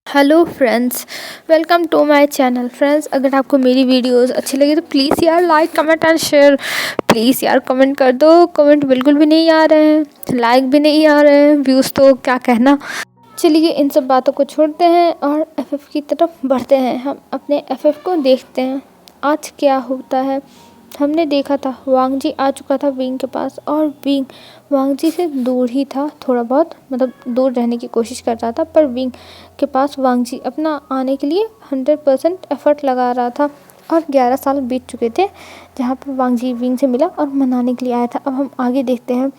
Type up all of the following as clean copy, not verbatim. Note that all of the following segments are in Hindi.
Hello friends, welcome to my channel. Friends, अगर आपको मेरी वीडियोस अच्छी लगी तो प्लीज़ यार like comment and share. Please यार कमेंट कर दो। कमेंट बिल्कुल भी नहीं आ रहे हैं, लाइक भी नहीं आ रहे हैं, व्यूज़ तो क्या कहना। चलिए इन सब बातों को छोड़ते हैं और एफएफ की तरफ बढ़ते हैं। हम अपने एफएफ को देखते हैं आज क्या होता है। हमने देखा था वांगजी आ चुका था विंग के पास और विंग वांगजी से दूर ही था, थोड़ा बहुत मतलब दूर रहने की कोशिश कर रहा था, पर विंग के पास वांगजी अपना आने के लिए 100% एफर्ट लगा रहा था। और 11 साल बीत चुके थे जहाँ पर वांगजी विंग से मिला और मनाने के लिए आया था। अब हम आगे देखते हैं।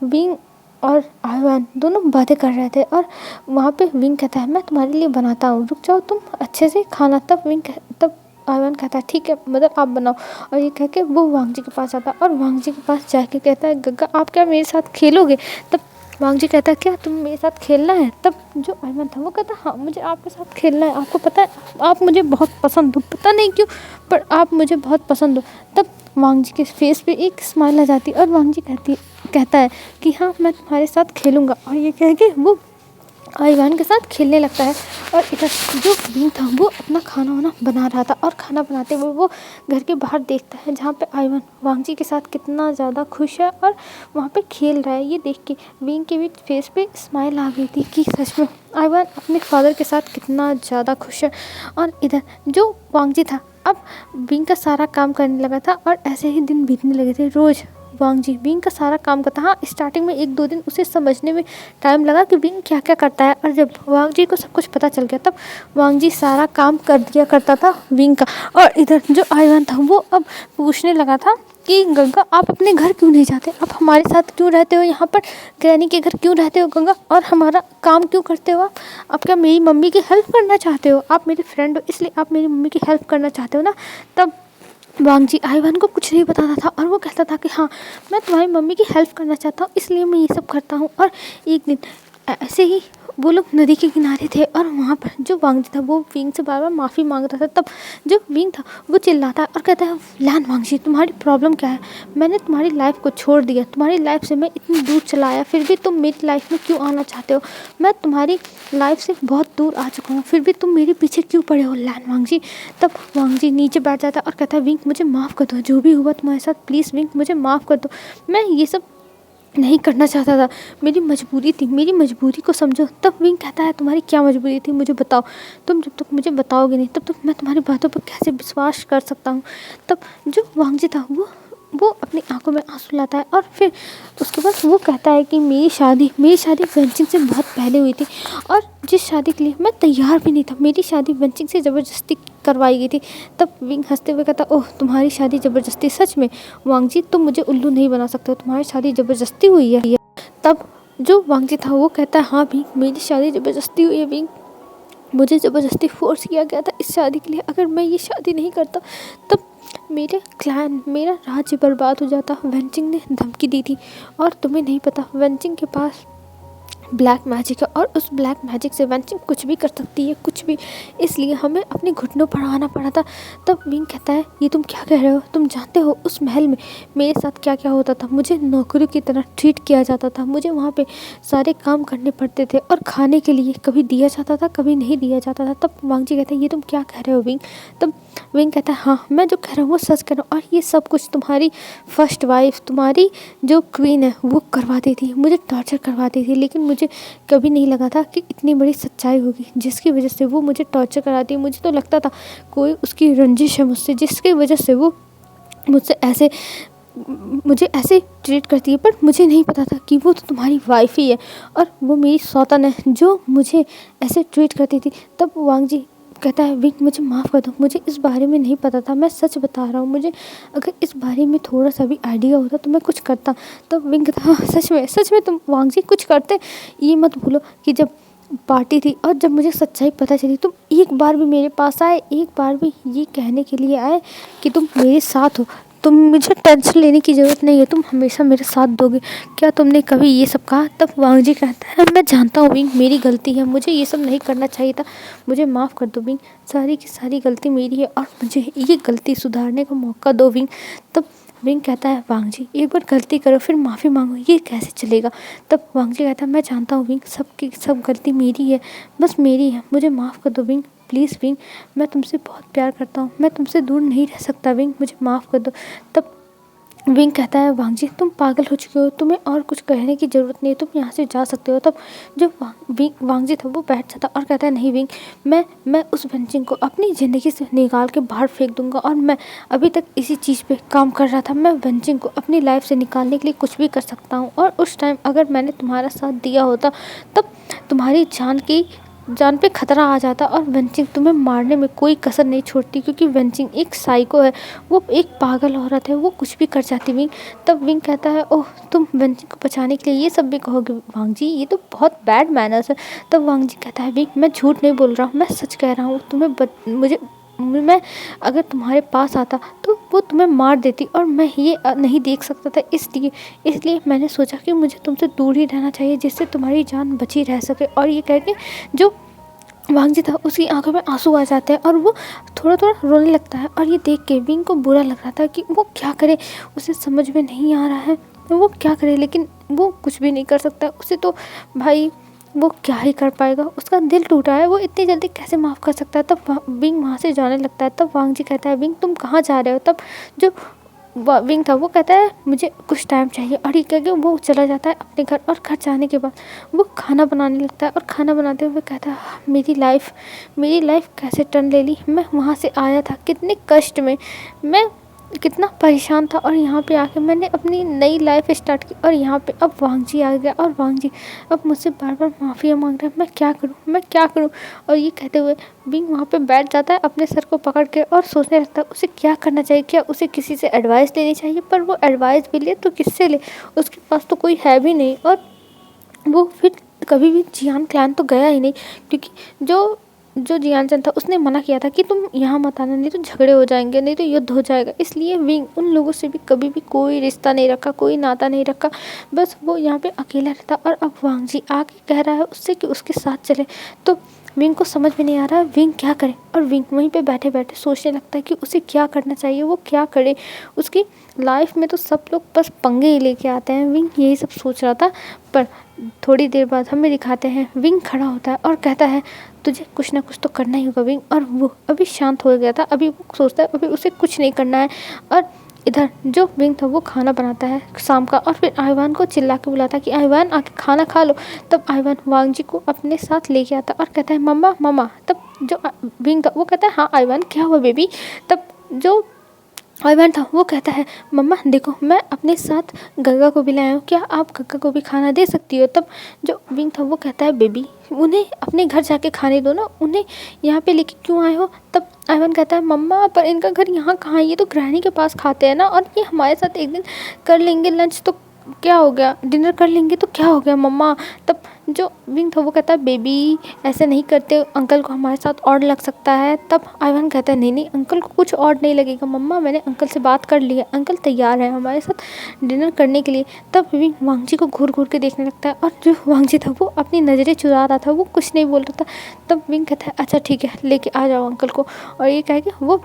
विंग और आह्वान दोनों बातें कर रहे थे और वहाँ पे विंग कहता है मैं तुम्हारे लिए बनाता हूँ, रुक जाओ तुम अच्छे से खाना। तब आह्वान कहता है ठीक है, मतलब आप बनाओ। और ये कह के वो वांगजी के पास आता है और वांगजी के पास जाके कहता है गग्गा आप क्या मेरे साथ खेलोगे। तब वांगजी कहता है क्या तुम मेरे साथ खेलना है। तब जो आह्वान था वो कहता है हाँ मुझे आपके साथ खेलना है, आपको पता है आप मुझे बहुत पसंद हो, पता नहीं क्यों पर आप मुझे बहुत पसंद हो। तब वांगजी के फेस पे एक स्माइल आ जाती है और वांगजी कहता है कि हाँ मैं तुम्हारे साथ खेलूँगा। और ये कह के वो आइवान के साथ खेलने लगता है। और इधर जो विंग था वो अपना खाना वाना बना रहा था और खाना बनाते हुए वो घर के बाहर देखता है जहाँ पे आइवान वांगजी के साथ कितना ज़्यादा खुश है और वहाँ पे खेल रहा है। ये देख के विंग के भी फेस पे स्माइल आ गई थी कि सच में आइवान अपने फादर के साथ कितना ज़्यादा खुश है। और इधर जो वांगजी था अब विंग का सारा काम करने लगा था और ऐसे ही दिन बीतने लगे थे। रोज़ वांगजी विंग का सारा काम करता। हाँ स्टार्टिंग में 1-2 दिन उसे समझने में टाइम लगा कि विंग क्या क्या करता है। और जब वांगजी को सब कुछ पता चल गया तब वांगजी सारा काम कर दिया करता था विंग का। और इधर जो आइवान था वो अब पूछने लगा था कि गंगा आप अपने घर क्यों नहीं जाते, आप हमारे साथ क्यों रहते हो, यहाँ पर ग्रैनी के घर क्यों रहते हो गंगा, और हमारा काम क्यों करते हो आप क्या मेरी मम्मी की हेल्प करना चाहते हो, आप मेरे फ्रेंड हो इसलिए आप मेरी मम्मी की हेल्प करना चाहते हो ना। तब वांगजी आइवान को कुछ नहीं बताता था और वो कहता था कि हाँ मैं तुम्हारी मम्मी की हेल्प करना चाहता हूँ इसलिए मैं ये सब करता हूँ। और एक दिन ऐसे ही वो लोग नदी के किनारे थे और वहाँ पर जो वांगजी था वो विंग से बार बार माफ़ी मांग रहा था। तब जो विंग था वो चिल्लाता है और कहता है लैन वांगजी तुम्हारी प्रॉब्लम क्या है, मैंने तुम्हारी लाइफ को छोड़ दिया, तुम्हारी लाइफ से मैं इतनी दूर चला आया फिर भी तुम मेरी लाइफ में क्यों आना चाहते हो, मैं तुम्हारी लाइफ से बहुत दूर आ चुका हूँ फिर भी तुम मेरे पीछे क्यों पड़े हो लैन वांगजी। तब वांगजी नीचे बैठ जाता है और कहता है विंग मुझे माफ़ कर दो, जो भी हुआ तुम्हारे साथ प्लीज़ विंग मुझे माफ़ कर दो, मैं ये सब नहीं करना चाहता था, मेरी मजबूरी थी, मेरी मजबूरी को समझो। तब विंग कहता है तुम्हारी क्या मजबूरी थी मुझे बताओ, तुम जब तक मुझे बताओगे नहीं तब तक मैं तुम्हारी बातों पर कैसे विश्वास कर सकता हूँ। तब जो वांगजी था वो अपनी आंखों में आंसू लाता है और फिर उसके बाद वो कहता है कि मेरी शादी वेंचिंग से बहुत पहले हुई थी और जिस शादी के लिए मैं तैयार भी नहीं था, मेरी शादी वेंचिंग से ज़बरदस्ती करवाई गई थी। तब विंग हंसते हुए कहता ओह तुम्हारी शादी ज़बरदस्ती, सच में वांगजी तुम मुझे उल्लू नहीं बना सकते हो, तुम्हारी शादी ज़बरदस्ती हुई है। तब जो वांगजी था वो कहता है हाँ विंग मेरी शादी ज़बरदस्ती हुई है विंग, मुझे ज़बरदस्ती फोर्स किया गया था इस शादी के लिए, अगर मैं ये शादी नहीं करता तब मेरे क्लैन मेरा राज्य बर्बाद हो जाता। वेंचिंग ने धमकी दी थी और तुम्हें नहीं पता वेंचिंग के पास ब्लैक मैजिक है और उस ब्लैक मैजिक से वेंचिंग कुछ भी कर सकती है, कुछ भी, इसलिए हमें अपने घुटनों पर आना पड़ा था। तब विंग कहता है ये तुम क्या कह रहे हो, तुम जानते हो उस महल में मेरे साथ क्या क्या होता था, मुझे नौकरी की तरह ट्रीट किया जाता था, मुझे वहाँ पे सारे काम करने पड़ते थे और खाने के लिए कभी दिया जाता था कभी नहीं दिया जाता था। तब वांगजी कहता है ये तुम क्या कह रहे हो विंग। तब विंग कहता है हाँ मैं जो कह रहा हूँ वो सच कह रहा हूँ और ये सब कुछ तुम्हारी फर्स्ट वाइफ तुम्हारी जो क्वीन है वो करवाती थी, मुझे टॉर्चर करवाती थी, लेकिन मुझे कभी नहीं लगा था कि इतनी बड़ी सच्चाई होगी जिसकी वजह से वो मुझे टॉर्चर कराती है। मुझे तो लगता था कोई उसकी रंजिश है मुझसे जिसकी वजह से वो मुझे ऐसे ट्रीट करती है, पर मुझे नहीं पता था कि वो तो तुम्हारी वाइफ ही है और वो मेरी सौतन है जो मुझे ऐसे ट्रीट करती थी। तब वांगजी कहता है विंग मुझे माफ़ कर दो, मुझे इस बारे में नहीं पता था, मैं सच बता रहा हूँ, मुझे अगर इस बारे में थोड़ा सा भी आइडिया होता तो मैं कुछ करता। तो विंग कहता हाँ सच में तुम वांगजी कुछ करते। ये मत भूलो कि जब पार्टी थी और जब मुझे सच्चाई पता चली तुम एक बार भी मेरे पास आए, एक बार भी ये कहने के लिए आए कि तुम मेरे साथ हो, तुम मुझे टेंशन लेने की ज़रूरत नहीं है, तुम हमेशा मेरे साथ दोगे, क्या तुमने कभी ये सब कहा। तब वांगजी कहता है मैं जानता हूँ विंग मेरी गलती है, मुझे ये सब नहीं करना चाहिए था, मुझे माफ़ कर दो विंग, सारी की सारी गलती मेरी है और मुझे ये गलती सुधारने का मौका दो विंग। तब विंग कहता है वांग जी एक बार गलती करो फिर माफ़ी मांगो, ये कैसे चलेगा। तब वांग जी कहता है मैं जानता हूँ विंग, सब गलती मेरी है, बस मेरी है, मुझे माफ़ कर दो विंग, प्लीज़ विंग, मैं तुमसे बहुत प्यार करता हूँ, मैं तुमसे दूर नहीं रह सकता विंग, मुझे माफ़ कर दो। तब विंग कहता है वांग जी तुम पागल हो चुके हो, तुम्हें और कुछ कहने की ज़रूरत नहीं है, तुम यहाँ से जा सकते हो। तब जो वांग जी था वो बैठ जाता और कहता है नहीं विंग, मैं उस वेंचिंग को अपनी ज़िंदगी से निकाल के बाहर फेंक दूंगा, और मैं अभी तक इसी चीज़ पे काम कर रहा था, मैं वेंचिंग को अपनी लाइफ से निकालने के लिए कुछ भी कर सकता हूँ, और उस टाइम अगर मैंने तुम्हारा साथ दिया होता तब तुम्हारी जान पे खतरा आ जाता, और वेंचिंग तुम्हें मारने में कोई कसर नहीं छोड़ती, क्योंकि वेंचिंग एक साइको है, वो एक पागल औरत है, वो कुछ भी कर जाती विंग। तब विंग कहता है ओह तुम वेंचिंग को बचाने के लिए ये सब भी कहोगे वांग जी, ये तो बहुत बैड मैनर्स है। तब वांग जी कहता है विंग मैं झूठ नहीं बोल रहा हूँ, मैं सच कह रहा हूँ, मैं अगर तुम्हारे पास आता तो वो तुम्हें मार देती, और मैं ये नहीं देख सकता था, इसलिए मैंने सोचा कि मुझे तुमसे दूर ही रहना चाहिए, जिससे तुम्हारी जान बची रह सके। और ये कह के जो वांग जी था उसकी आंखों में आंसू आ जाते हैं, और वो थोड़ा थोड़ा रोने लगता है, और ये देख के विंग को बुरा लग रहा था कि वो क्या करे, उसे समझ में नहीं आ रहा है तो वो क्या करे, लेकिन वो कुछ भी नहीं कर सकता, उसे तो भाई वो क्या ही कर पाएगा, उसका दिल टूटा है, वो इतनी जल्दी कैसे माफ़ कर सकता है। तब विंग वहाँ से जाने लगता है। तब वांग जी कहता है विंग तुम कहाँ जा रहे हो। तब जो विंग था वो कहता है मुझे कुछ टाइम चाहिए, और ये कह के वो चला जाता है अपने घर, और घर जाने के बाद वो खाना बनाने लगता है, और खाना बनाते हुए कहता है मेरी लाइफ कैसे टर्न ले ली, मैं वहाँ से आया था कितने कष्ट में, मैं कितना परेशान था, और यहाँ पे आके मैंने अपनी नई लाइफ स्टार्ट की, और यहाँ पे अब वांग जी आ गया, और वांग जी अब मुझसे बार बार माफ़िया मांग रहा है, मैं क्या करूँ। और ये कहते हुए विंग वहाँ पे बैठ जाता है अपने सर को पकड़ के, और सोचने लगता है उसे क्या करना चाहिए, क्या उसे किसी से एडवाइस लेनी चाहिए, पर वो एडवाइस भी ले तो किससे ले, उसके पास तो कोई है भी नहीं, और वो फिर कभी भी जियान क्लैन तो गया ही नहीं, क्योंकि जो जियान चंद था उसने मना किया था कि तुम यहाँ मत आना, नहीं तो झगड़े हो जाएंगे, नहीं तो युद्ध हो जाएगा, इसलिए विंग उन लोगों से भी कभी भी कोई रिश्ता नहीं रखा, कोई नाता नहीं रखा, बस वो यहाँ पे अकेला रहता। और अब वांग जी आके कह रहा है उससे कि उसके साथ चले, तो विंग को समझ में नहीं आ रहा है विंग क्या करे, और विंग वहीं पे बैठे बैठे सोचने लगता है कि उसे क्या करना चाहिए, वो क्या करे, उसकी लाइफ में तो सब लोग बस पंगे ही लेके आते हैं, विंग यही सब सोच रहा था। पर थोड़ी देर बाद हमें दिखाते हैं विंग खड़ा होता है और कहता है तुझे कुछ ना कुछ तो करना ही होगा विंग, और वो अभी शांत हो गया था, अभी वो सोचता है अभी उसे कुछ नहीं करना है। और इधर जो विंग था वो खाना बनाता है शाम का, और फिर आइवान को चिल्ला के बुलाता है कि आइवान आके खाना खा लो। तब आइवान वांग जी को अपने साथ लेके आता और कहता है मम्मा मम्मा। तब जो विंग था वो कहता है हाँ आइवान क्या हुआ बेबी। तब जो आइवान था वो कहता है मम्मा देखो मैं अपने साथ गंगा को भी लाया हूँ, क्या आप गंगा को भी खाना दे सकती हो। तब जो विंग था वो कहता है बेबी उन्हें अपने घर जाके खाने दो ना, उन्हें यहाँ पे लेके क्यों आए हो। तब आइवान कहता है मम्मा पर इनका घर यहाँ कहाँ है, ये तो ग्रैनी के पास खाते हैं ना, और ये हमारे साथ एक दिन कर लेंगे लंच तो क्या हो गया, डिनर कर लेंगे तो क्या हो गया मम्मा। तब जो विंग था वो कहता है बेबी ऐसे नहीं करते, अंकल को हमारे साथ और लग सकता है। तब आइवान कहता है नहीं नहीं अंकल को कुछ और नहीं लगेगा मम्मा, मैंने अंकल से बात कर ली है, अंकल तैयार है हमारे साथ डिनर करने के लिए। तब विंग वांग जी को घूर घूर के देखने लगता है, और जो वांग जी था वो अपनी नज़रें चुरा रहा था, वो कुछ नहीं बोल रहा था। तब विंग कहता है अच्छा ठीक है लेके आ जाओ अंकल को, और ये कह के वो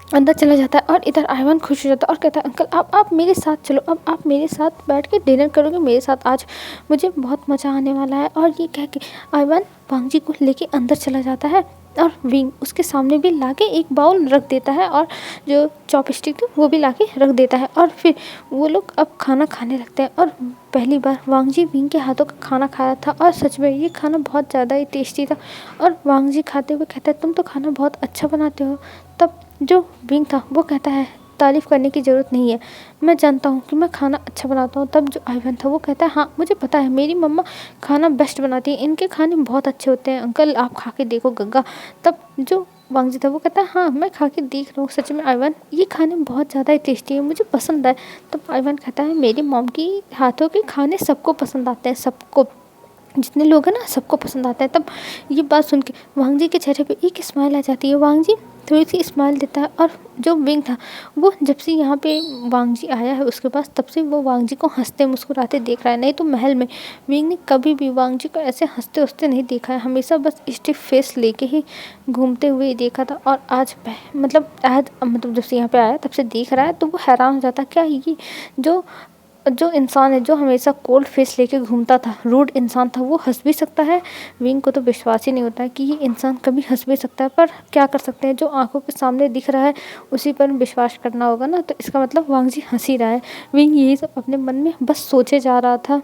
अंदर चला जाता है। और इधर आइवान खुश हो जाता है और कहता है अंकल आप मेरे साथ चलो, अब आप मेरे साथ बैठ के डिनर करोगे मेरे साथ आज, मुझे बहुत मज़ा आने वाला है। और ये कह के आइवान वांग जी को लेके अंदर चला जाता है, और विंग उसके सामने भी लाके एक बाउल रख देता है, और जो चॉपस्टिक थी वो भी लाके रख देता है। और फिर वो लोग अब खाना खाने लगते हैं, और पहली बार वांग जी विंग के हाथों का खाना खाया था, और सच में ये खाना बहुत ज़्यादा ही टेस्टी था। और वांग जी खाते हुए कहता है तुम तो खाना बहुत अच्छा बनाते हो। तब जो विंग था वो कहता है तारीफ़ करने की ज़रूरत नहीं है, मैं जानता हूँ कि मैं खाना अच्छा बनाता हूँ। तब जो आइवान था वो कहता है हाँ मुझे पता है मेरी मम्मा खाना बेस्ट बनाती है, इनके खाने बहुत अच्छे होते हैं अंकल आप खा के देखो गंगा। तब जो वांग जी था वो कहता है हाँ मैं खा के देख रहा हूँ, सच में आइवान ये खाने बहुत ज़्यादा ही टेस्टी है, मुझे पसंद है। तब आइवान कहता है मेरी मॉम की हाथों के खाने सबको पसंद आते हैं सबको, जितने लोग हैं ना सबको पसंद आता है। तब ये बात सुन के वांग जी के चेहरे पे एक स्माइल आ जाती है। वांग जी थोड़ी सी स्माइल देता है और जो विंग था वो जब से यहाँ पे वांग जी आया है उसके पास तब से वो वांग जी को हंसते मुस्कुराते देख रहा है। नहीं तो महल में विंग ने कभी भी वांग जी को ऐसे हंसते हंसते नहीं देखा है, हमेशा बस स्टिफ फेस लेके ही घूमते हुए देखा था। और आज मतलब जब से यहाँ पे आया तब से देख रहा है तो वो हैरान हो जाता है, क्या ये जो जो इंसान है जो हमेशा कोल्ड फेस लेके घूमता था, रूड इंसान था, वो हंस भी सकता है। विंग को तो विश्वास ही नहीं होता है कि ये इंसान कभी हंस भी सकता है, पर क्या कर सकते हैं, जो आंखों के सामने दिख रहा है उसी पर विश्वास करना होगा ना। तो इसका मतलब वांग जी हंस ही रहा है। विंग यही सब अपने मन में बस सोचे जा रहा था।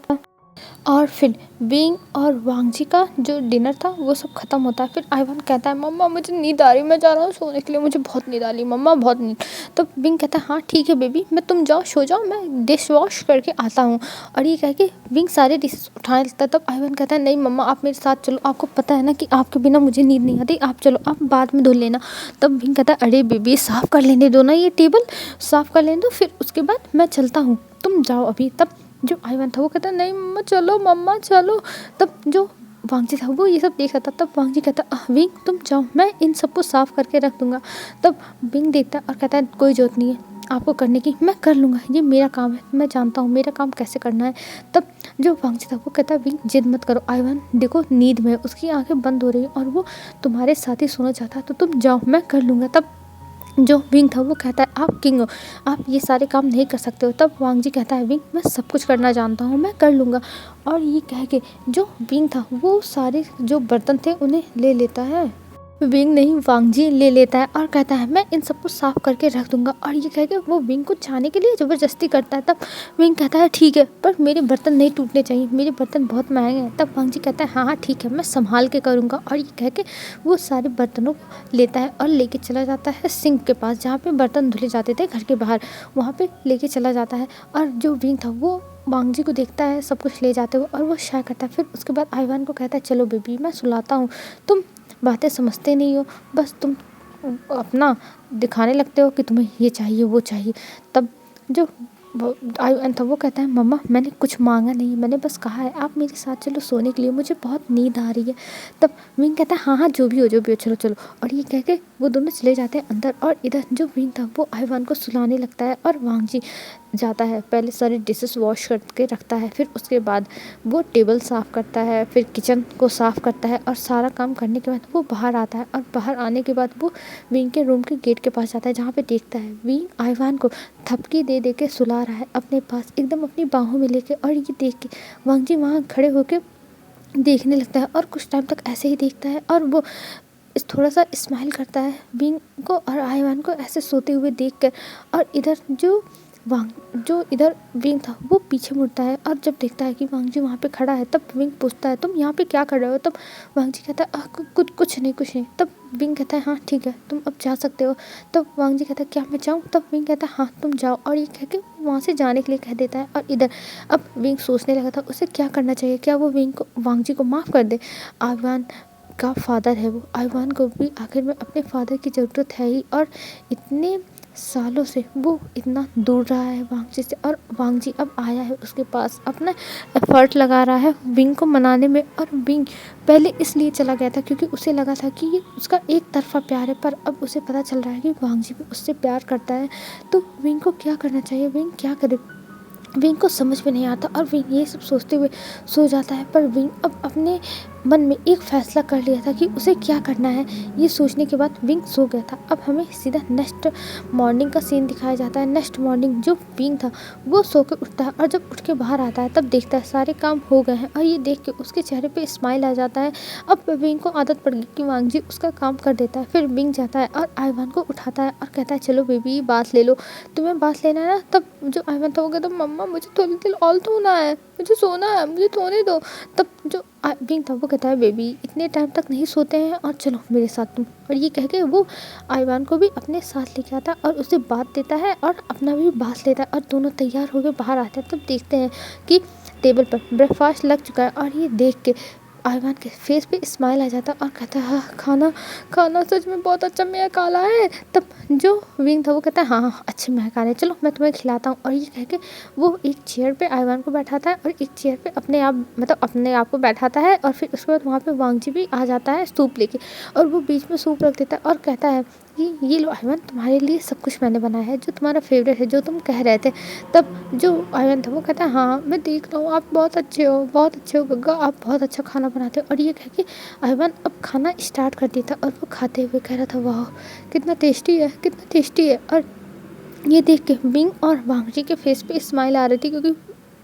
और फिर विंग और वांग जी का जो डिनर था वो सब खत्म होता है। फिर आइवान कहता है मम्मा मुझे नींद आ रही, मैं जा रहा हूँ सोने के लिए, मुझे बहुत नींद आ रही मम्मा, बहुत नींद। तो विंग कहता है हाँ ठीक है बेबी, मैं तुम जाओ सो जाओ, मैं डिश वॉश करके आता हूँ। और ये कह के विंग सारे डिशेस उठाने लगता है। तब आइवान कहता है नहीं मम्मा आप मेरे साथ चलो, आपको पता है ना कि आपके बिना मुझे नींद नहीं आती, आप चलो, आप बाद में धो लेना। तब विंग कहता है अरे बेबी साफ़ कर लेने दो ना, ये टेबल साफ़ कर लेने दो, फिर उसके बाद मैं चलता हूँ, तुम जाओ अभी। तब जो आइवान था वो कहता नहीं मम्मा चलो। तब जो वांग जी था वो ये सब देख रहा था। तब वांग जी कहता विंग तुम जाओ, मैं इन सबको साफ़ करके रख दूंगा। तब विंग देखता और कहता है कोई ज़रूरत नहीं है आपको करने की, मैं कर लूँगा, ये मेरा काम है, मैं जानता हूँ मेरा काम कैसे करना है। तब जो वांग जी था वो कहता विंग जिद मत करो, आइवान देखो नींद में उसकी आंखें बंद हो रही हैं और वो तुम्हारे साथ ही सोना चाहता है, तो तुम जाओ मैं कर लूँगा। तब जो विंग था वो कहता है आप किंग हो, आप ये सारे काम नहीं कर सकते हो। तब वांग जी कहता है विंग मैं सब कुछ करना जानता हूँ, मैं कर लूँगा। और ये कह के जो विंग था वो सारे जो बर्तन थे उन्हें ले लेता है। विंग नहीं वांग जी ले लेता है और कहता है मैं इन सबको साफ़ करके रख दूंगा। और ये कह के वो विंग को जाने के लिए ज़बरदस्ती करता है। तब विंग कहता है ठीक है पर मेरे बर्तन नहीं टूटने चाहिए, मेरे बर्तन बहुत महंगे हैं। तब वांग जी कहता है हाँ ठीक है मैं संभाल के करूँगा। और ये कह के वो सारे बर्तनों को लेता है और लेके चला जाता है सिंक के पास, जहाँ पे बर्तन धुले जाते थे घर के बाहर, वहाँ पे लेके चला जाता है। और जो विंग था वो वांग जी को देखता है सब कुछ ले जाते हुए और वो शाय करता है। फिर उसके बाद आइवान को कहता है चलो बेबी मैं सुलाता हूँ, तुम बातें समझते नहीं हो, बस तुम अपना दिखाने लगते हो कि तुम्हें ये चाहिए वो चाहिए। तब जो आइवान था वो कहता है मम्मा मैंने कुछ मांगा नहीं, मैंने बस कहा है आप मेरे साथ चलो सोने के लिए, मुझे बहुत नींद आ रही है। तब विंग कहता है हाँ जो भी हो चलो चलो। और ये कह के वो दोनों चले जाते हैं अंदर। और इधर जो विंग था वो आइवान को सुलाने लगता है और वांग जी जाता है, पहले सारे डिशेस वॉश करके रखता है, फिर उसके बाद वो टेबल साफ़ करता है, फिर किचन को साफ़ करता है। और सारा काम करने के बाद वो बाहर आता है और बाहर आने के बाद वो विंग के रूम के गेट के पास जाता है, जहाँ पे देखता है विंग आइवान को थपकी दे दे के सुला रहा है अपने पास, एकदम अपनी बाहों में लेके। और ये देख के वांग जी वहाँ खड़े होके देखने लगता है और कुछ टाइम तक ऐसे ही देखता है और वो थोड़ा सा स्माइल करता है विंग को और आइवान को ऐसे सोते हुए देखकर। और इधर विंग था वो पीछे मुड़ता है और जब देखता है कि वांग जी वहाँ पे खड़ा है, तब विंग पूछता है तुम यहाँ पे क्या कर रहे हो। तब वांग जी कहता है कुछ नहीं। तब विंग कहता है हाँ ठीक है तुम अब जा सकते हो। तब वांग जी कहता है क्या मैं जाऊँ। तब विंग कहता है हाँ तुम जाओ। और ये कह के वहाँ से जाने के लिए कह देता है। और इधर अब विंग सोचने लगा था उसे क्या करना चाहिए, क्या वो वांग जी को माफ़ कर दे। आइवान का फादर है वो, आइवान को भी आखिर में अपने फादर की ज़रूरत है ही। और इतने सालों से वो इतना दूर रहा है वांग जी से, और वांग जी अब आया है उसके पास, अपना एफर्ट लगा रहा है विंग को मनाने में। और विंग पहले इसलिए चला गया था क्योंकि उसे लगा था कि ये उसका एक तरफा प्यार है, पर अब उसे पता चल रहा है कि वांग जी भी उससे प्यार करता है। तो विंग को क्या करना चाहिए, विंग क्या करे, विंग को समझ में नहीं आता। और विंग ये सब सोचते हुए सो जाता है। पर विंग अब अपने मन में एक फ़ैसला कर लिया था कि उसे क्या करना है। ये सोचने के बाद विंग सो गया था। अब हमें सीधा नेक्स्ट मॉर्निंग का सीन दिखाया जाता है। नेक्स्ट मॉर्निंग जो विंग था वो सो के उठता है और जब उठ के बाहर आता है तब देखता है सारे काम हो गए हैं। और ये देख के उसके चेहरे पे स्माइल आ जाता है। अब विंग को आदत पड़ गई कि वांग जी उसका काम कर देता है। फिर विंग जाता है और आइवान को उठाता है और कहता है चलो बेबी बात ले लो, तुम्हें बात लेना है ना। तब जो आइवान था वो कहता मम्मा मुझे थोड़ी देर और सोना है, मुझे सोना है, मुझे सोने दो। तब जो विंग था वो कहता है बेबी इतने टाइम तक नहीं सोते हैं और चलो मेरे साथ तुम। और ये कह के वो आइवान को भी अपने साथ लेके आता है और उसे बात देता है और अपना भी बात लेता है। और दोनों तैयार होकर बाहर आते हैं। तब देखते हैं कि टेबल पर ब्रेकफास्ट लग चुका है। और ये देख के आयमान के फेस पे स्माइल आ जाता और कहता है हाँ खाना खाना सच में बहुत अच्छा महक आ रहा है। तब जो विंग था वो कहता है हाँ हाँ अच्छे महक आ रहे हैं, चलो मैं तुम्हें खिलाता हूँ। और ये कह के वो एक चेयर पे आयमान को बैठाता है और एक चेयर पे अपने आप को बैठाता है। और फिर उसके बाद वहाँ पे वांगजी भी आ जाता है सूप लेके, और वो बीच में सूप रख देता है और कहता है कि ये लो आयमान, तुम्हारे लिए सब कुछ मैंने बनाया है जो तुम्हारा फेवरेट है, जो तुम कह रहे थे। तब जो आयमान था वो कहता है हाँ मैं देख रहा हूँ, आप बहुत अच्छे हो गग्गा, आप बहुत अच्छा खाना बनाते हो। और ये कह के आयमान अब खाना स्टार्ट कर दिया था और वो खाते हुए कह रहा था वाह कितना टेस्टी है, कितना टेस्टी है। और ये देख के विंग और वांगजी के फेस पे स्माइल आ रही थी, क्योंकि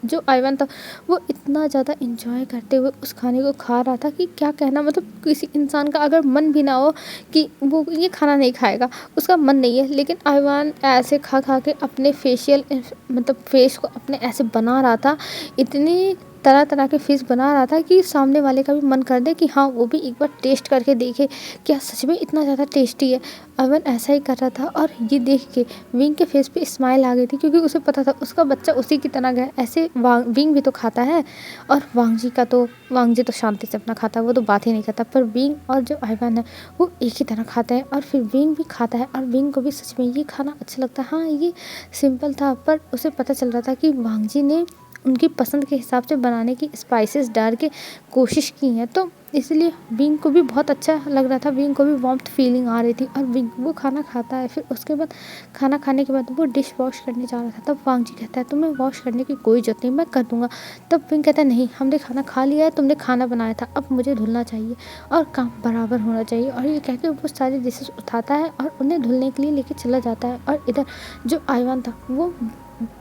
जो आयवन था वो इतना ज़्यादा इंजॉय करते हुए उस खाने को खा रहा था कि क्या कहना। मतलब किसी इंसान का अगर मन भी ना हो कि वो ये खाना नहीं खाएगा, उसका मन नहीं है, लेकिन आयवन ऐसे खा खा के अपने फेस को अपने ऐसे बना रहा था, इतनी तरह तरह के फेस बना रहा था कि सामने वाले का भी मन कर दे कि हाँ वो भी एक बार टेस्ट करके देखे क्या सच में इतना ज़्यादा टेस्टी है। अवन ऐसा ही कर रहा था और ये देख के विंग के फेस पे स्माइल आ गई थी, क्योंकि उसे पता था उसका बच्चा उसी की तरह गया। ऐसे विंग भी तो खाता है, और वांगजी तो शांति से अपना खाता है, वो तो बात ही नहीं करता। पर विंग और जो आयवन है वो एक ही तरह खाते हैं, और फिर विंग भी खाता है और विंग को भी सच में ये खाना अच्छा लगता है। हाँ ये सिंपल था, पर उसे पता चल रहा था कि वांगजी ने उनकी पसंद के हिसाब से बनाने की स्पाइसेस डाल के कोशिश की हैं, तो इसलिए विंग को भी बहुत अच्छा लग रहा था, विंग को भी वार्मथ फीलिंग आ रही थी। और विंग वो खाना खाता है, फिर उसके बाद खाना खाने के बाद वो डिश वॉश करने जा रहा था। तब वांगजी कहता है तुम्हें वॉश करने की कोई ज़रूरत नहीं, मैं कर दूंगा। तब विंग कहता है नहीं, हमने खाना खा लिया है, तुमने खाना बनाया था, अब मुझे धुलना चाहिए और काम बराबर होना चाहिए। और ये कह के वो सारी डिशेस उठाता है और उन्हें धुलने के लिए लेके चला जाता है। और इधर जो आयवन था वो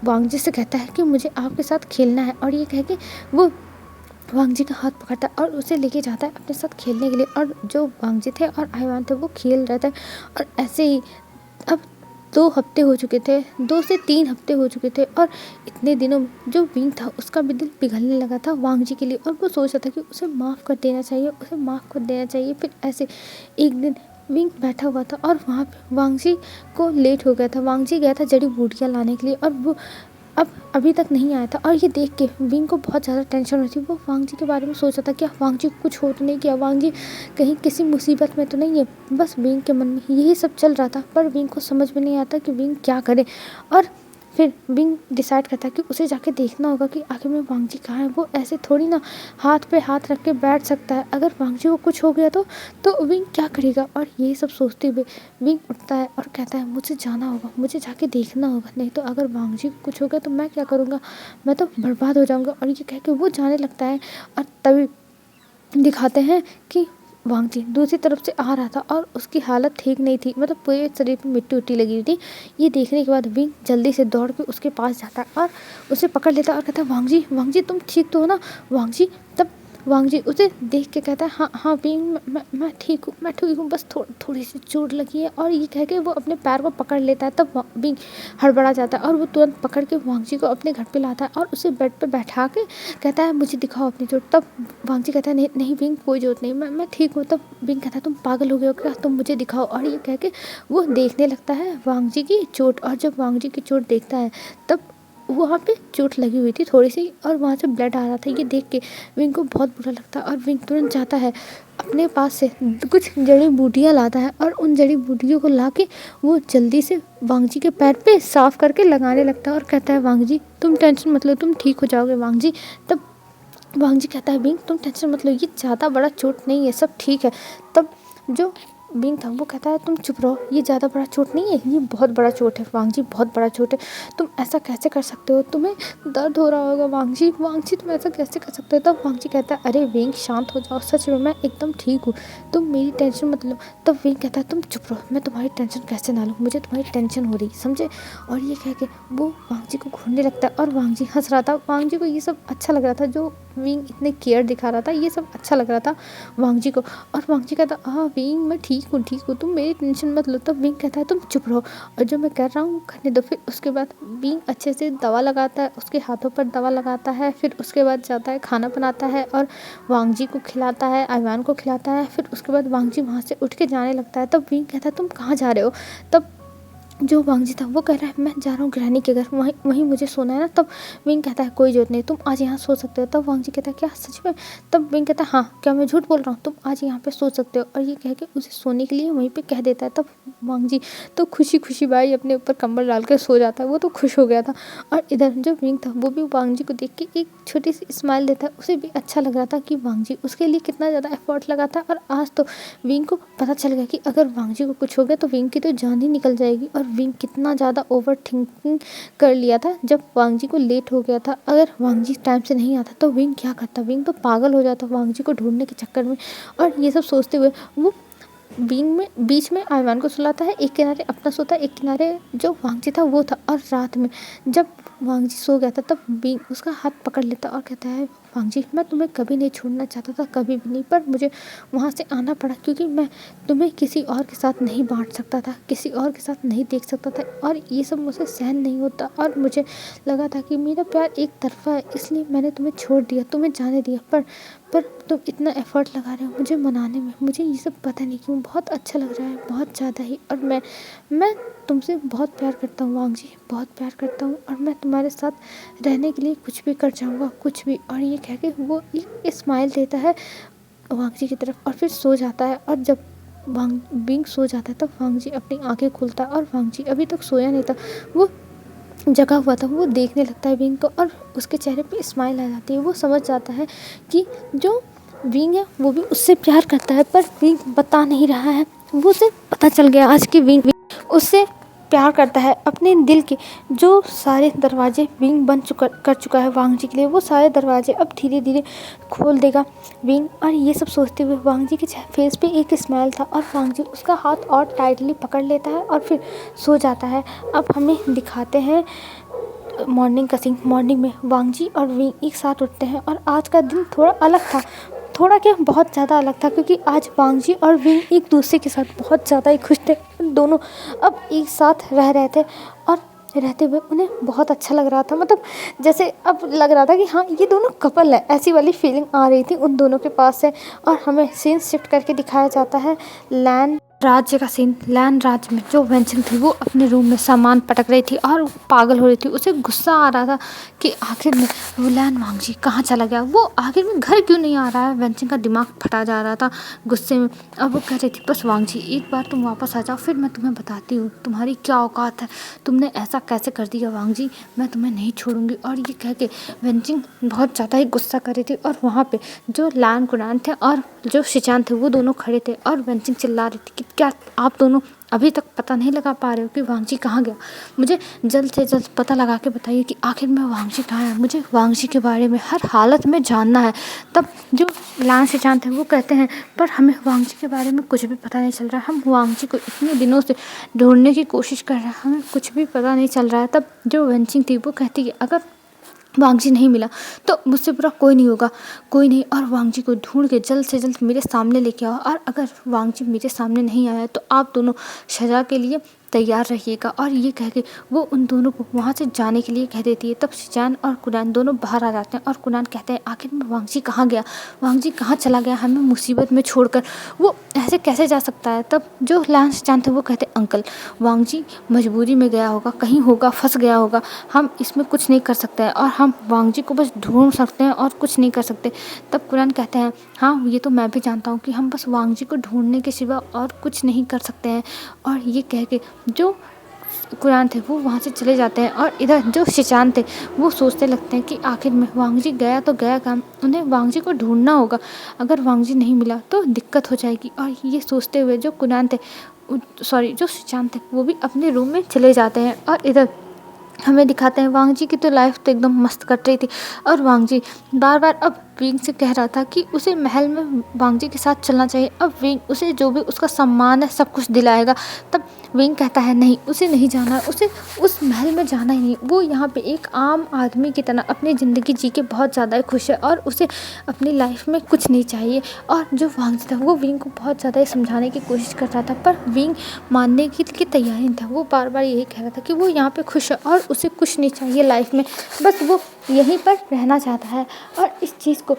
वांगजी से कहता है कि मुझे आपके साथ खेलना है, और ये कह के वो वांगजी का हाथ पकड़ता है और उसे लेके जाता है अपने साथ खेलने के लिए। और जो वांगजी थे और आयवान थे वो खेल रहे थे, और ऐसे ही अब 2 हफ्ते हो चुके थे, 2 से 3 हफ्ते हो चुके थे, और इतने दिनों में जो विंग था उसका भी दिल पिघलने लगा था वांगजी के लिए, और वो सोच रहा था कि उसे माफ़ कर देना चाहिए, उसे माफ़ कर देना चाहिए। फिर ऐसे एक दिन विंग बैठा हुआ था और वहाँ पे वांगजी को लेट हो गया था, वांगजी गया था जड़ी बूटियाँ लाने के लिए, और वो अब अभी तक नहीं आया था। और ये देख के विंग को बहुत ज़्यादा टेंशन हो रही थी, वो वांगजी के बारे में सोच रहा था क्या वांगजी को कुछ हो तो नहीं, क्या वांगजी कहीं किसी मुसीबत में तो नहीं है। बस विंग के मन में यही सब चल रहा था, पर विंग को समझ में नहीं आता कि विंग क्या करे। और फिर विंग डिसाइड करता है कि उसे जाके देखना होगा कि आखिर में वांगजी कहाँ है। वो ऐसे थोड़ी ना हाथ पे हाथ रख के बैठ सकता है, अगर वांगजी को कुछ हो गया तो विंग क्या करेगा। और ये सब सोचते हुए विंग उठता है और कहता है मुझे जाना होगा, मुझे जाके देखना होगा, नहीं तो अगर वांगजी को कुछ हो गया तो मैं क्या करूँगा, मैं तो बर्बाद हो जाऊँगा। और ये कह के वो जाने लगता है, और तभी दिखाते हैं कि वांगजी दूसरी तरफ से आ रहा था और उसकी हालत ठीक नहीं थी, मतलब पूरे शरीर पे मिट्टी उट्टी लगी हुई थी। ये देखने के बाद विंग जल्दी से दौड़ के उसके पास जाता है और उसे पकड़ लेता है और कहता है वांगजी वांगजी तुम ठीक तो हो ना वांगजी। तब वांगजी उसे देख के कहता है हाँ हाँ विंग मैं ठीक हूँ, मैं ठीक हूँ, बस थोड़ी सी चोट लगी है। और ये कह के वो अपने पैर को पकड़ लेता है। तब विंग हड़बड़ा जाता है और वो तुरंत पकड़ के वांगजी को अपने घर पे लाता है और उसे बेड पे बैठा के कहता है मुझे दिखाओ अपनी चोट। तब वांगजी कहता है नहीं नहीं विंग कोई जरूरत नहीं, मैं ठीक हूँ। तब विंग कहता है तुम पागल हो गए हो क्या, तुम मुझे दिखाओ। और ये कह के वो देखने लगता है वांगजी की चोट, और जब वांगजी की चोट देखता है तब वहाँ पे चोट लगी हुई थी थोड़ी सी और वहाँ से ब्लड आ रहा था। ये देख के विंग को बहुत बुरा लगता है और विंग तुरंत जाता है अपने पास से कुछ जड़ी बूटियाँ लाता है और उन जड़ी बूटियों को ला के वो जल्दी से वांगजी के पैर पे साफ करके लगाने लगता है और कहता है वांगजी तुम टेंशन मत लो, तुम ठीक हो जाओगे वांगजी। तब वांगजी कहता है विंग तुम टेंशन मत लो, ये ज़्यादा बड़ा चोट नहीं है, सब ठीक है। तब जो विंग था वो कहता है तुम चुप रहो, ये ज़्यादा बड़ा चोट नहीं है, ये बहुत बड़ा चोट है वांगजी, बहुत बड़ा चोट है, तुम ऐसा कैसे कर सकते हो, तुम्हें दर्द हो रहा होगा वांगजी, वांगजी तुम ऐसा कैसे कर सकते हो। तब वांगजी कहता है अरे विंग शांत हो जाओ, सच में मैं एकदम ठीक हूँ, तुम मेरी टेंशन मत लो। तब विंग कहता है तुम चुप रहो, मैं तुम्हारी टेंशन कैसे ना लूँ, मुझे तुम्हारी टेंशन हो रही समझे। और ये कह के वो वांगजी को घूरने लगता है और वांगजी हंस रहा था, वांगजी को ये सब अच्छा लग रहा था, जो विंग इतने केयर दिखा रहा था ये सब अच्छा लग रहा था वांगजी को। और वांगजी कहता हाँ विंग मैं ठीक हूँ, तुम मेरी टेंशन मत लो। तब विंग कहता है तुम चुप रहो और जो मैं कर रहा हूँ करने दो। फिर उसके बाद विंग अच्छे से दवा लगाता है, उसके हाथों पर दवा लगाता है, फिर उसके बाद जाता है खाना बनाता है और वांगजी को खिलाता है, आयवान को खिलाता है। फिर उसके बाद वांगजी वहाँ से उठ के जाने लगता है। तब विंग कहता है तुम कहाँ जा रहे हो। तब जो वांगजी था वो कह रहा है मैं जा रहा हूँ ग्रैनी के घर, वहीं वहीं मुझे सोना है ना। तब विंग कहता है कोई जरूरत नहीं, तुम आज यहाँ सो सकते हो। तब वांगजी कहता है क्या सच में? तब विंग कहता है हाँ, क्या मैं झूठ बोल रहा हूँ? तुम आज यहाँ पे सो सकते हो। और ये कह के उसे सोने के लिए वहीं पे कह देता है। तब वांगजी तो खुशी खुशी भाई अपने ऊपर कंबल डाल के सो जाता है, वो तो खुश हो गया था। और इधर जो विंग था वो भी वांगजी को देख के एक छोटी सी स्माइल देता है। उसे भी अच्छा लग रहा था कि वांगजी उसके लिए कितना ज़्यादा एफर्ट लगा था। और आज तो विंग को पता चल गया कि अगर वांगजी को कुछ हो गया तो विंग की तो जान ही निकल जाएगी। और विंग कितना ज़्यादा ओवर थिंकिंग कर लिया था जब वांगजी को लेट हो गया था। अगर वांगजी टाइम से नहीं आता तो विंग क्या करता? विंग तो पागल हो जाता वांगजी को ढूंढने के चक्कर में। और ये सब सोचते हुए वो विंग में बीच में आयवान को सुलाता है, एक किनारे अपना सोता है, एक किनारे जो वांगजी था वो था। और रात में जब वांगजी सो गया था तब विंग उसका हाथ पकड़ लेता और कहता है वांगजी मैं तुम्हें कभी नहीं छोड़ना चाहता था, कभी भी नहीं, पर मुझे वहाँ से आना पड़ा क्योंकि मैं तुम्हें किसी और के साथ नहीं बांट सकता था, किसी और के साथ नहीं देख सकता था। और ये सब मुझे सहन नहीं होता। और मुझे लगा था कि मेरा प्यार एक तरफा है, इसलिए मैंने तुम्हें छोड़ दिया, तुम्हें जाने दिया। पर तुम इतना एफर्ट लगा रहे हो मुझे मनाने में, मुझे ये सब पता नहीं क्यों बहुत अच्छा लग रहा है, बहुत ज़्यादा ही। और मैं तुमसे बहुत प्यार करता हूँ वांगजी, बहुत प्यार करता हूँ। और मैं तुम्हारे साथ रहने के लिए कुछ भी कर जाऊँगा, कुछ भी। और ये कह के वो एक स्माइल देता है वांगजी की तरफ और फिर सो जाता है। और जब विंग सो जाता है तब वांगजी अपनी आंखें खोलता है। और वांगजी अभी तक सोया नहीं था, वो जगा हुआ था। वो देखने लगता है विंग को और उसके चेहरे पे स्माइल आ जाती है। वो समझ जाता है कि जो विंग है वो भी उससे प्यार करता है, पर विंग बता नहीं रहा है। वो उसे पता चल गया आज कि विंग उससे प्यार करता है। अपने दिल के जो सारे दरवाजे विंग बंद कर चुका है वांगजी के लिए, वो सारे दरवाजे अब धीरे धीरे खोल देगा विंग। और ये सब सोचते हुए वांगजी के फेस पे एक स्माइल था और वांगजी उसका हाथ और टाइटली पकड़ लेता है और फिर सो जाता है। अब हमें दिखाते हैं मॉर्निंग का सीन। मॉर्निंग में वांगजी और विंग एक साथ उठते हैं और आज का दिन थोड़ा अलग था, थोड़ा क्या बहुत ज़्यादा अलग था, क्योंकि आज वांगजी और विंग एक दूसरे के साथ बहुत ज़्यादा ही खुश थे। दोनों अब एक साथ रह रहे थे और रहते हुए उन्हें बहुत अच्छा लग रहा था। मतलब जैसे अब लग रहा था कि हाँ ये दोनों कपल है, ऐसी वाली फीलिंग आ रही थी उन दोनों के पास से। और हमें सीन शिफ्ट करके दिखाया जाता है लैन राज्य का सीन। लैन राज्य में जो वेंचन थी वो अपने रूम में सामान पटक रही थी और पागल हो रही थी। उसे गुस्सा आ रहा था कि आखिर में वो लैन वांगजी कहाँ चला गया, वो आखिर में घर क्यों नहीं आ रहा है। वेंचन का दिमाग फटा जा रहा था गुस्से में। अब वो कह रही थी बस वांगजी एक बार तुम वापस आ जाओ, फिर मैं तुम्हें बताती हूँ तुम्हारी क्या औकात है, तुमने ऐसा कैसे कर दिया वांगजी, मैं तुम्हें नहीं छोड़ूंगी। और ये कह के वेंचिंग बहुत ज़्यादा ही गुस्सा कर रही थी। और वहाँ पे जो लैन कुरान थे और जो शिचान थे वो दोनों खड़े थे और वेंचिंग चिल्ला रही थी कि क्या आप दोनों अभी तक पता नहीं लगा पा रहे हो कि वांगजी कहाँ गया, मुझे जल्द से जल्द पता लगा के बताइए कि आखिर में वांगजी कहाँ है, मुझे वांगजी के बारे में हर हालत में जानना है। तब जो लैन शिचान थे वो कहते हैं पर हमें वांगजी के बारे में कुछ भी पता नहीं चल रहा है, हम वांगजी को इतने दिनों से ढूंढने की कोशिश कर रहे हैं, हमें कुछ भी पता नहीं चल रहा है। तब जो वेंचिंग थी वो कहती है अगर वांगजी नहीं मिला तो मुझसे बुरा कोई नहीं होगा, कोई नहीं, और वांगजी को ढूंढ के जल्द से जल्द मेरे सामने लेके आओ। और अगर वांगजी मेरे सामने नहीं आया तो आप दोनों सजा के लिए तैयार रहिएगा। और ये कह के वो उन दोनों को वहाँ से जाने के लिए कह देती है। तब शिचान और कुरान दोनों बाहर आ जाते हैं और कुरान कहते हैं आखिर में वांगजी कहाँ गया, वांगजी कहाँ चला गया हमें मुसीबत में छोड़कर, वो ऐसे कैसे जा सकता है। तब जो लैन शिचान थे वो कहते अंकल वांगजी मजबूरी में गया होगा, कहीं होगा, फंस गया होगा, हम इसमें कुछ नहीं कर सकते हैं और हम वांगजी को बस ढूंढ सकते हैं और कुछ नहीं कर सकते। तब कुरान कहते हैं हाँ ये तो मैं भी जानता हूँ कि हम बस वांगजी को ढूंढने के सिवा और कुछ नहीं कर सकते हैं। और ये कह के जो कुरान थे वो वहाँ से चले जाते हैं और इधर जो शिचान थे वो सोचते लगते हैं कि आखिर में वांगजी गया तो गया काम, उन्हें वांगजी को ढूंढना होगा, अगर वांगजी नहीं मिला तो दिक्कत हो जाएगी। और ये सोचते हुए जो कुरान थे जो शिचान थे वो भी अपने रूम में चले जाते हैं। और इधर हमें दिखाते हैं वांगजी की तो लाइफ तो एकदम मस्त कट रही थी और वांगजी बार बार अब विंग से कह रहा था कि उसे महल में वांगजी के साथ चलना चाहिए। अब विंग उसे जो भी उसका सम्मान है सब कुछ दिलाएगा। तब विंग कहता है नहीं उसे नहीं जाना, उसे उस महल में जाना ही नहीं, वो यहाँ पे एक आम आदमी की तरह अपनी ज़िंदगी जी के बहुत ज़्यादा खुश है और उसे अपनी लाइफ में कुछ नहीं चाहिए। और जो वांगजी था वो विंग को बहुत ज़्यादा समझाने की कोशिश कर रहा था पर विंग मानने की तैयारी नहीं था। वो बार बार यही कह रहा था कि वो यहाँ पे खुश है और उसे कुछ नहीं चाहिए लाइफ में, बस वो यहीं पर रहना चाहता है। और इस चीज़ को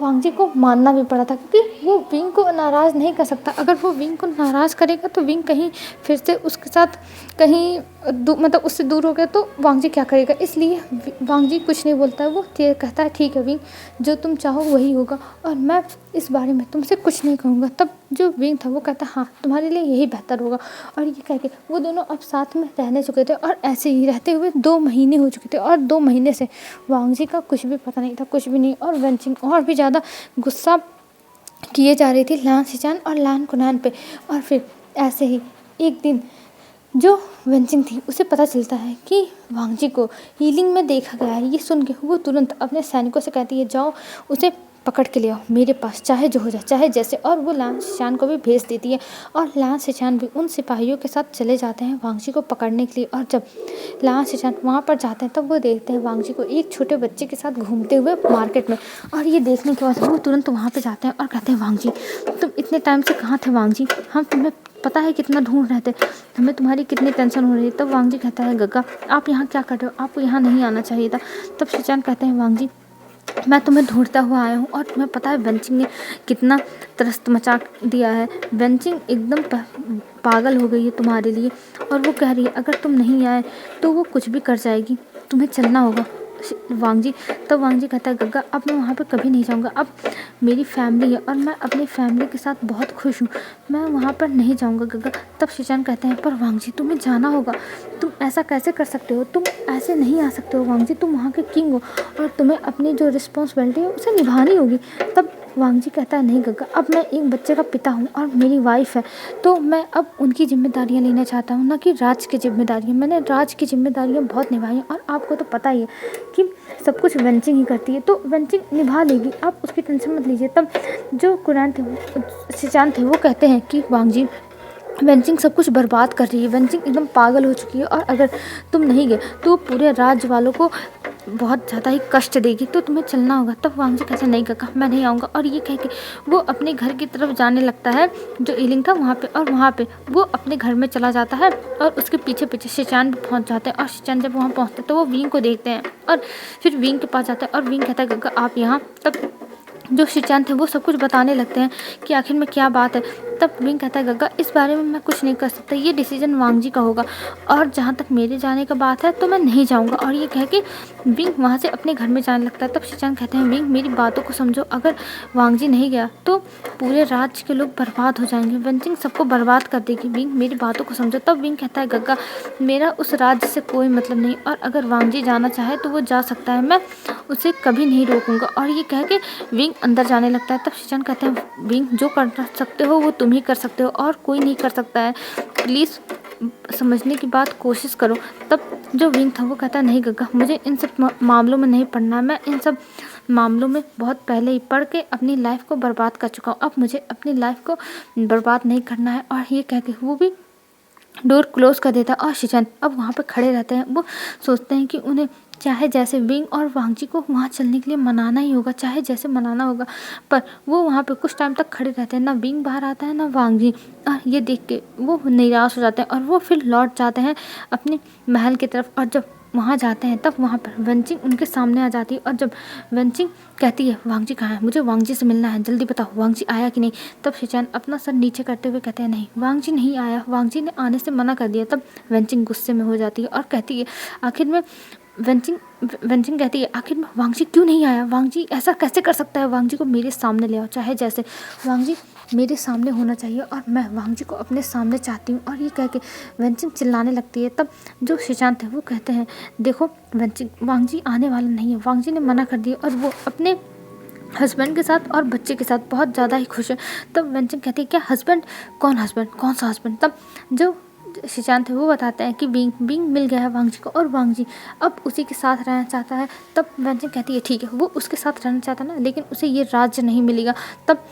वांग जी को मानना भी पड़ा था, क्योंकि वो विंग को नाराज़ नहीं कर सकता। अगर वो विंग को नाराज़ करेगा तो विंग कहीं फिर से उसके साथ कहीं मतलब उससे दूर हो गया तो वांग जी क्या करेगा। इसलिए वांग जी कुछ नहीं बोलता है, वो कहता है ठीक है विंग, जो तुम चाहो वही होगा और मैं इस बारे में तुमसे कुछ नहीं कहूँगा। तब जो विंग था वो कहता हाँ तुम्हारे लिए यही बेहतर होगा। और ये कह के वो दोनों अब साथ में रहने चुके थे और ऐसे ही रहते हुए 2 महीने हो चुके थे और 2 महीने से वांग जी का कुछ भी पता नहीं था, कुछ भी नहीं। और वेनचिंग और भी ज़्यादा गुस्सा किए जा रही थी लान सिचान और लान कुनान पे। और फिर ऐसे ही एक दिन जो वेनचिंग थी उसे पता चलता है कि वांग जी को हीलिंग में देखा गया है। ये सुन के वो तुरंत अपने सैनिकों से कहती है जाओ उसे पकड़ के ले आओ मेरे पास, चाहे जो हो जाए चाहे जैसे। और वो लान सिचान को भी भेज देती है और लान सिचान भी उन सिपाहियों के साथ चले जाते हैं वांग जी को पकड़ने के लिए। और जब लान सिचान वहाँ पर जाते हैं तब वो देखते हैं वांग जी को एक छोटे बच्चे के साथ घूमते हुए मार्केट में। और ये देखने के बाद वो तुरंत वहाँ पर जाते हैं और कहते हैं वांग जी तुम इतने टाइम से कहाँ थे वांग जी, हम तुम्हें पता है कितना ढूंढ रहे थे, हमें तुम्हारी कितनी टेंशन हो रही है। तब वांग जी कहता है गग्गा आप यहाँ क्या कर रहे हो, आपको यहाँ नहीं आना चाहिए था। तब सिचान कहते हैं वांग जी मैं तुम्हें ढूंढता हुआ आया हूँ और तुम्हें पता है वेनचिंग ने कितना त्रस्त मचा दिया है। वेनचिंग एकदम पागल हो गई है तुम्हारे लिए और वो कह रही है अगर तुम नहीं आए तो वो कुछ भी कर जाएगी, तुम्हें चलना होगा वांग जी। तब वांग जी कहता है गग्गा अब मैं वहाँ पे कभी नहीं जाऊँगा, अब मेरी फैमिली है और मैं अपनी फैमिली के साथ बहुत खुश हूँ, मैं वहाँ पर नहीं जाऊँगा गग्गा। तब सिचान कहते हैं पर वांग जी तुम्हें जाना होगा, तुम ऐसा कैसे कर सकते हो, तुम ऐसे नहीं आ सकते हो वांग जी, तुम वहाँ के किंग हो और तुम्हें अपनी जो रिस्पॉन्सिबिलिटी है उसे निभानी होगी। तब वांग जी कहता है नहीं गग्गा अब मैं एक बच्चे का पिता हूँ और मेरी वाइफ है तो मैं अब उनकी जिम्मेदारियाँ लेना चाहता हूँ, ना कि राज की जिम्मेदारियाँ। मैंने राज की जिम्मेदारियाँ बहुत निभाई हैं और आपको तो पता ही है कि सब कुछ वेनचिंग ही करती है, तो वेनचिंग निभा लेगी, आप उसकी टेंशन मत लीजिए। तब जो कुरान थे सिचान थे वो कहते हैं कि वांग जी वेनचिंग सब कुछ बर्बाद कर रही है, वेनचिंग एकदम पागल हो चुकी है और अगर तुम नहीं गए तो पूरे राज्य वालों को बहुत ज़्यादा ही कष्ट देगी, तो तुम्हें चलना होगा। तब वांग जी कैसे नहीं काका मैं नहीं आऊँगा। और ये कह के वो अपने घर की तरफ जाने लगता है जो ईलिंग था वहाँ पे, और वहाँ पे वो अपने घर में चला जाता है और उसके पीछे पीछे सिचान भी पहुँच जाते हैं। और सिचान जब वहाँ पहुँचते हैं तो वो विंग को देखते हैं और फिर विंग के पास जाता है और विंग कहता है गग्गा आप यहाँ। तब जो सिचान थे वो सब कुछ बताने लगते हैं कि आखिर में क्या बात है। तब विंग कहता है गग्गा इस बारे में मैं कुछ नहीं कर सकता, ये डिसीजन वांग जी का होगा और जहाँ तक मेरे जाने का बात है तो मैं नहीं जाऊँगा। और ये कह के विंग वहाँ से अपने घर में जाने लगता है। तब सिचान कहते हैं विंग मेरी बातों को समझो, अगर वांग जी नहीं गया तो पूरे राज्य के लोग बर्बाद हो जाएंगे, वेनचिंग सबको बर्बाद कर देगी, विंग मेरी बातों को समझो। तब विंग कहता है गग्गा मेरा उस राज्य से कोई मतलब नहीं और अगर वांग जी जाना चाहे तो वो जा सकता है, मैं उसे कभी नहीं रोकूंगा। और ये कह के विंग अंदर जाने लगता है। तब सिचान कहते हैं विंग जो कर सकते हो वो तुम ही कर सकते हो और कोई नहीं कर सकता है, प्लीज़ समझने की बात कोशिश करो। तब जो विंग था वो कहता है नहीं गग्गा मुझे इन सब मामलों में नहीं पढ़ना, मैं इन सब मामलों में बहुत पहले ही पढ़ के अपनी लाइफ को बर्बाद कर चुका हूँ, अब मुझे अपनी लाइफ को बर्बाद नहीं करना है। और ये कह के वो भी डोर क्लोज कर देता है। और सिचान अब वहाँ पे खड़े रहते हैं, वो सोचते हैं कि उन्हें चाहे जैसे विंग और वांग जी को वहाँ चलने के लिए मनाना ही होगा, चाहे जैसे मनाना होगा। पर वो वहाँ पे कुछ टाइम तक खड़े रहते हैं, ना विंग बाहर आता है ना वांग जी। और ये देख के वो निराश हो जाते हैं और वो फिर लौट जाते हैं अपने महल की तरफ। और जब वहाँ जाते हैं तब वहाँ पर वेनचिंग उनके सामने आ जाती है। और जब वेनचिंग कहती है वांग जी कहाँ है, मुझे वांग जी से मिलना है, जल्दी बताओ वांग जी आया कि नहीं। तब सिचान अपना सर नीचे करते हुए कहते हैं नहीं वांग जी नहीं आया, वांग जी ने आने से मना कर दिया। तब वेनचिंग गुस्से में हो जाती है और कहती है आखिर में वेनचिंग कहती है आखिर में वांग जी क्यों नहीं आया, वांग जी ऐसा कैसे कर सकता है, वांग जी को मेरे सामने ले आओ, चाहे जैसे वांग जी मेरे सामने होना चाहिए और मैं वांग जी को अपने सामने चाहती हूँ। और ये कह के वेनचिंग चिल्लाने लगती है। तब जो सिचान थे वो कहते हैं देखो वेनचिंग वांग जी आने वाला नहीं है, वांग जी ने मना कर दिया और वो अपने हस्बैंड के साथ और बच्चे के साथ बहुत ज़्यादा ही खुश है। तब वेनचिंग कहती है क्या हस्बैंड, कौन सा हस्बैंड। तब जो सिचान थे वो बताते हैं कि बिंग मिल गया है वांग जी को और वांग जी अब उसी के साथ रहना चाहता है। तब वेनचिंग कहती है ठीक है वो उसके साथ रहना चाहता है ना, लेकिन उसे ये राज्य नहीं मिलेगा। तब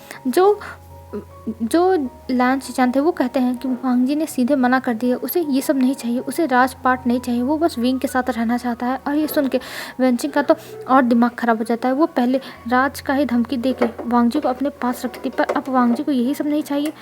जो लान सिचान थे वो कहते हैं कि वांग जी ने सीधे मना कर दिया, उसे ये सब नहीं चाहिए, उसे राजपाट नहीं चाहिए, वो बस विंग के साथ रहना चाहता है। और ये सुन के वेनचिंग का तो और दिमाग खराब हो जाता है, वो पहले राज का ही धमकी दे के वांग जी को अपने पास रखती थी, पर अब वांग जी को यही सब नहीं चाहिए।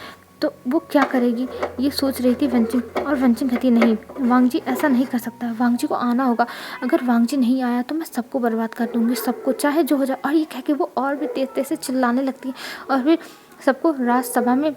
तो वो क्या करेगी ये सोच रही थी वंचिंग। और वंचिंग कहती है नहीं, वांगजी ऐसा नहीं कर सकता, वांगजी को आना होगा, अगर वांगजी नहीं आया तो मैं सबको बर्बाद कर दूंगी, सबको चाहे जो हो जाए। और ये कह के वो और भी तेज तेज से चिल्लाने लगती है और फिर सबको राज्यसभा में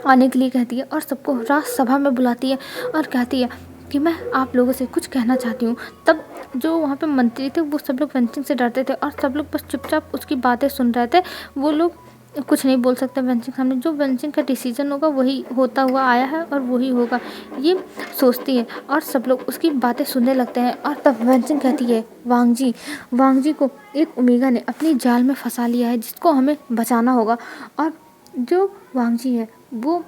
आने के लिए कहती है और सबको राज्यसभा में बुलाती है और कहती है कि मैं आप लोगों से कुछ कहना चाहती हूँ। तब जो वहाँ पे मंत्री थे वो सब लोग वंचिंग से डरते थे और सब लोग बस चुपचाप उसकी बातें सुन रहे थे। वो लोग कुछ नहीं बोल सकते वंचिंग सामने, जो वंचिंग का डिसीजन होगा वही होता हुआ आया है और वही होगा, ये सोचती है। और सब लोग उसकी बातें सुनने लगते हैं। और तब वंचिंग कहती है वांगजी को एक ओमेगा ने अपनी जाल में फंसा लिया है जिसको हमें बचाना होगा। और जो वांगजी है वो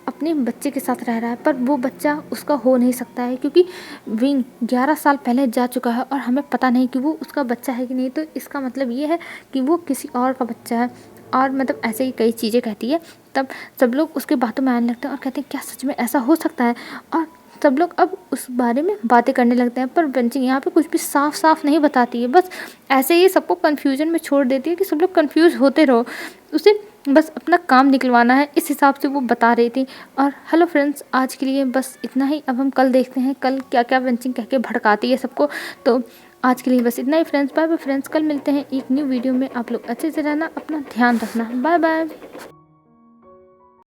अपने बच्चे के साथ रह रहा है, पर वो बच्चा उसका हो नहीं सकता है क्योंकि विंग 11 साल पहले जा चुका है और हमें पता नहीं कि वो उसका बच्चा है कि नहीं। तो इसका मतलब ये है कि वो किसी और का बच्चा है। और मतलब ऐसे ही कई चीज़ें कहती है। तब सब लोग उसके बातों में आने लगते हैं और कहते हैं क्या सच में ऐसा हो सकता है। और सब लोग अब उस बारे में बातें करने लगते हैं। पर वंचिंग यहाँ पे कुछ भी साफ साफ नहीं बताती है, बस ऐसे ही सबको कन्फ्यूजन में छोड़ देती है कि सब लोग कन्फ्यूज होते रहो, उसे बस अपना काम निकलवाना है, इस हिसाब से वो बता रही थी। और हेलो फ्रेंड्स, आज के लिए बस इतना ही। अब हम कल देखते हैं कल क्या क्या वंचिंग कह के भड़काती है सबको। तो आज के लिए बस इतना ही फ्रेंड्स। बाय बाय फ्रेंड्स, कल मिलते हैं एक न्यू वीडियो में। आप लोग अच्छे से रहना, अपना ध्यान रखना। Bye bye.